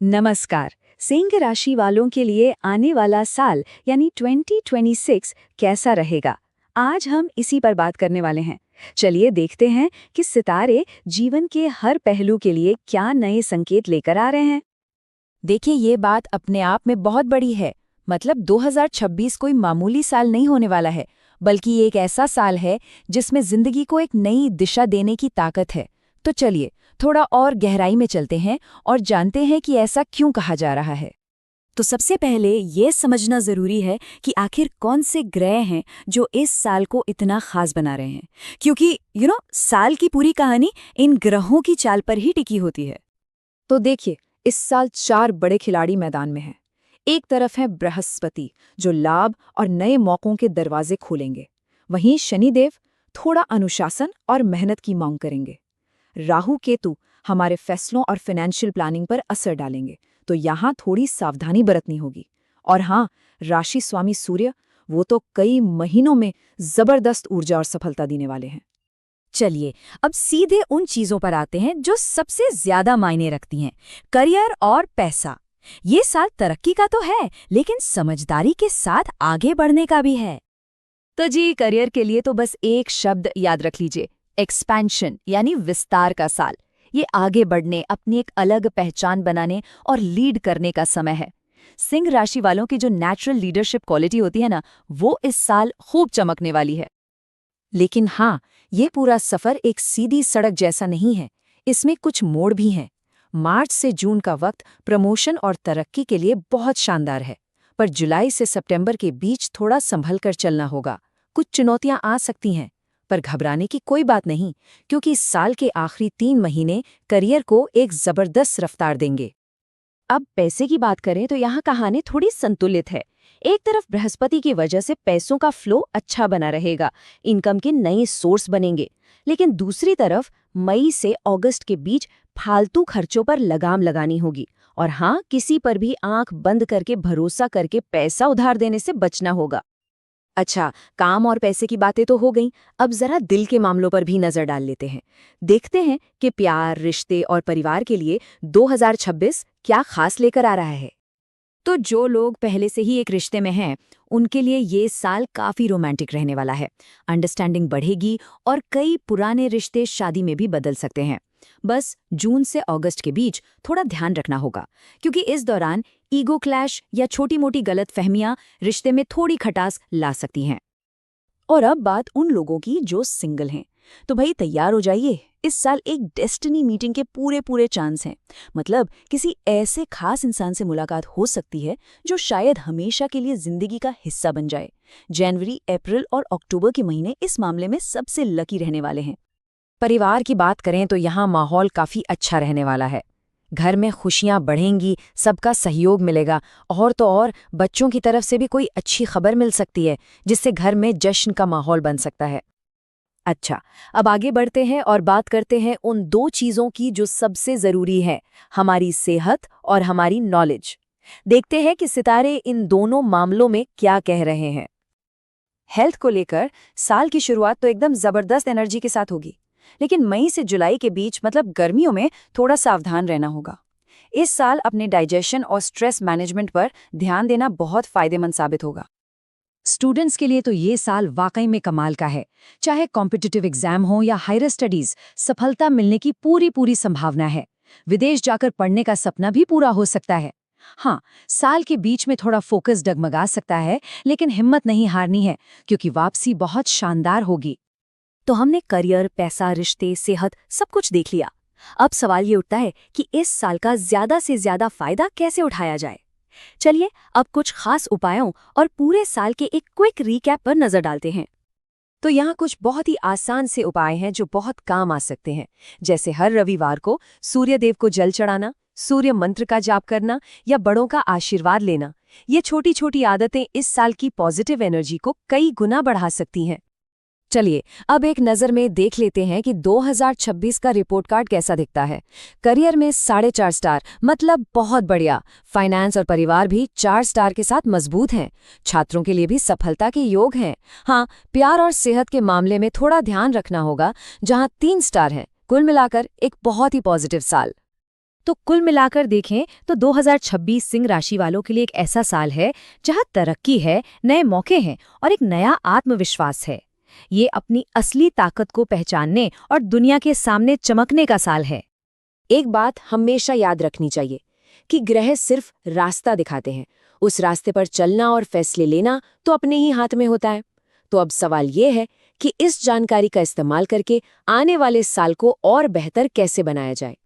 नमस्कार। सिंह राशि वालों के लिए आने वाला साल यानी 2026 कैसा रहेगा? आज हम इसी पर बात करने वाले हैं। चलिए देखते हैं कि सितारे जीवन के हर पहलू के लिए क्या नए संकेत लेकर आ रहे हैं। देखिए, ये बात अपने आप में बहुत बड़ी है। मतलब 2026 कोई मामूली साल नहीं होने वाला है, बल्कि ये एक ऐसा साल है जिसमें जिंदगी को एक नई दिशा देने की ताकत है। तो चलिए थोड़ा और गहराई में चलते हैं और जानते हैं कि ऐसा क्यों कहा जा रहा है। तो सबसे पहले ये समझना जरूरी है कि आखिर कौन से ग्रह हैं जो इस साल को इतना खास बना रहे हैं, क्योंकि साल की पूरी कहानी इन ग्रहों की चाल पर ही टिकी होती है। तो देखिए, इस साल 4 बड़े खिलाड़ी मैदान में हैं। एक तरफ है बृहस्पति, जो लाभ और नए मौकों के दरवाजे खोलेंगे। वहीं शनिदेव थोड़ा अनुशासन और मेहनत की मांग करेंगे। राहु केतु हमारे फैसलों और फाइनेंशियल प्लानिंग पर असर डालेंगे, तो यहाँ थोड़ी सावधानी बरतनी होगी। और हाँ, राशि स्वामी सूर्य, वो तो कई महीनों में जबरदस्त ऊर्जा और सफलता देने वाले हैं। चलिए अब सीधे उन चीजों पर आते हैं जो सबसे ज्यादा मायने रखती हैं, करियर और पैसा। ये साल तरक्की का तो है, लेकिन समझदारी के साथ आगे बढ़ने का भी है। तो जी, करियर के लिए तो बस एक शब्द याद रख लीजिए, एक्सपेंशन, यानी विस्तार का साल। ये आगे बढ़ने, अपनी एक अलग पहचान बनाने और लीड करने का समय है। सिंह राशि वालों की जो नेचुरल लीडरशिप क्वालिटी होती है ना, वो इस साल खूब चमकने वाली है। लेकिन हाँ, ये पूरा सफर एक सीधी सड़क जैसा नहीं है। इसमें कुछ मोड़ भी हैं। मार्च से जून का वक्त प्रमोशन और तरक्की के लिए बहुत शानदार है, पर जुलाई से सितंबर के बीच थोड़ा संभल कर चलना होगा। कुछ चुनौतियां आ सकती हैं, पर घबराने की कोई बात नहीं, क्योंकि इस साल के आखिरी 3 महीने करियर को एक जबरदस्त रफ्तार देंगे। अब पैसे की बात करें तो यहाँ कहानी थोड़ी संतुलित है। एक तरफ बृहस्पति की वजह से पैसों का फ्लो अच्छा बना रहेगा, इनकम के नए सोर्स बनेंगे। लेकिन दूसरी तरफ मई से अगस्त के बीच फालतू खर्चों पर लगाम लगानी होगी। और हाँ, किसी पर भी आंख बंद करके भरोसा करके पैसा उधार देने से बचना होगा। अच्छा, काम और पैसे की बातें तो हो गईं, अब जरा दिल के मामलों पर भी नजर डाल लेते हैं। देखते हैं कि प्यार, रिश्ते और परिवार के लिए 2026 क्या खास लेकर आ रहा है। तो जो लोग पहले से ही एक रिश्ते में हैं, उनके लिए ये साल काफी रोमांटिक रहने वाला है। अंडरस्टैंडिंग बढ़ेगी और कई पुराने रिश्ते शादी में भी बदल सकते हैं। बस जून से अगस्त के बीच थोड़ा ध्यान रखना होगा, क्योंकि इस दौरान ईगो क्लैश या छोटी-मोटी गलतफहमियां रिश्ते में थोड़ी खटास ला सकती हैं। और अब बात उन लोगों की जो सिंगल हैं। तो भाई तैयार हो जाइए, इस साल एक डेस्टिनी मीटिंग के पूरे चांस हैं। मतलब किसी ऐसे खास इंसान से मुलाकात हो सकती है जो शायद हमेशा के लिए जिंदगी का हिस्सा बन जाए। जनवरी, अप्रैल और अक्टूबर के महीने इस मामले में सबसे लकी रहने वाले हैं। परिवार की बात करें तो यहाँ माहौल काफी अच्छा रहने वाला है। घर में खुशियां बढ़ेंगी, सबका सहयोग मिलेगा, और तो और बच्चों की तरफ से भी कोई अच्छी खबर मिल सकती है, जिससे घर में जश्न का माहौल बन सकता है। अच्छा, अब आगे बढ़ते हैं और बात करते हैं उन 2 चीज़ों की जो सबसे ज़रूरी है, हमारी सेहत और हमारी नॉलेज। देखते हैं कि सितारे इन दोनों मामलों में क्या कह रहे हैं। हेल्थ को लेकर साल की शुरुआत तो एकदम ज़बरदस्त एनर्जी के साथ होगी, लेकिन मई से जुलाई के बीच मतलब गर्मियों में थोड़ा सावधान रहना होगा। इस साल अपने डाइजेशन और स्ट्रेस मैनेजमेंट पर ध्यान देना बहुत फायदेमंद साबित होगा। स्टूडेंट्स के लिए तो ये साल वाकई में कमाल का है। चाहे कॉम्पिटिटिव एग्जाम हो या हायर स्टडीज, सफलता मिलने की पूरी संभावना है। विदेश जाकर पढ़ने का सपना भी पूरा हो सकता है। हाँ, साल के बीच में थोड़ा फोकस डगमगा सकता है, लेकिन हिम्मत नहीं हारनी है, क्योंकि वापसी बहुत शानदार होगी। तो हमने करियर, पैसा, रिश्ते, सेहत सब कुछ देख लिया। अब सवाल ये उठता है कि इस साल का ज्यादा से ज्यादा फायदा कैसे उठाया जाए। चलिए अब कुछ खास उपायों और पूरे साल के एक क्विक रीकैप पर नजर डालते हैं। तो यहाँ कुछ बहुत ही आसान से उपाय हैं जो बहुत काम आ सकते हैं, जैसे हर रविवार को सूर्य देव को जल चढ़ाना, सूर्य मंत्र का जाप करना या बड़ों का आशीर्वाद लेना। ये छोटी छोटी आदतें इस साल की पॉजिटिव एनर्जी को कई गुना बढ़ा सकती हैं। चलिए अब एक नज़र में देख लेते हैं कि 2026 का रिपोर्ट कार्ड कैसा दिखता है। करियर में 4.5 स्टार, मतलब बहुत बढ़िया। फाइनेंस और परिवार भी 4 स्टार के साथ मजबूत हैं। छात्रों के लिए भी सफलता के योग हैं। हाँ, प्यार और सेहत के मामले में थोड़ा ध्यान रखना होगा, जहां 3 स्टार हैं। कुल मिलाकर एक बहुत ही पॉजिटिव साल। तो कुल मिलाकर देखें तो 2026 सिंह राशि वालों के लिए एक ऐसा साल है जहां तरक्की है, नए मौके हैं और एक नया आत्मविश्वास है। ये अपनी असली ताकत को पहचानने और दुनिया के सामने चमकने का साल है। एक बात हमेशा याद रखनी चाहिए कि ग्रह सिर्फ रास्ता दिखाते हैं, उस रास्ते पर चलना और फैसले लेना तो अपने ही हाथ में होता है। तो अब सवाल ये है कि इस जानकारी का इस्तेमाल करके आने वाले साल को और बेहतर कैसे बनाया जाए।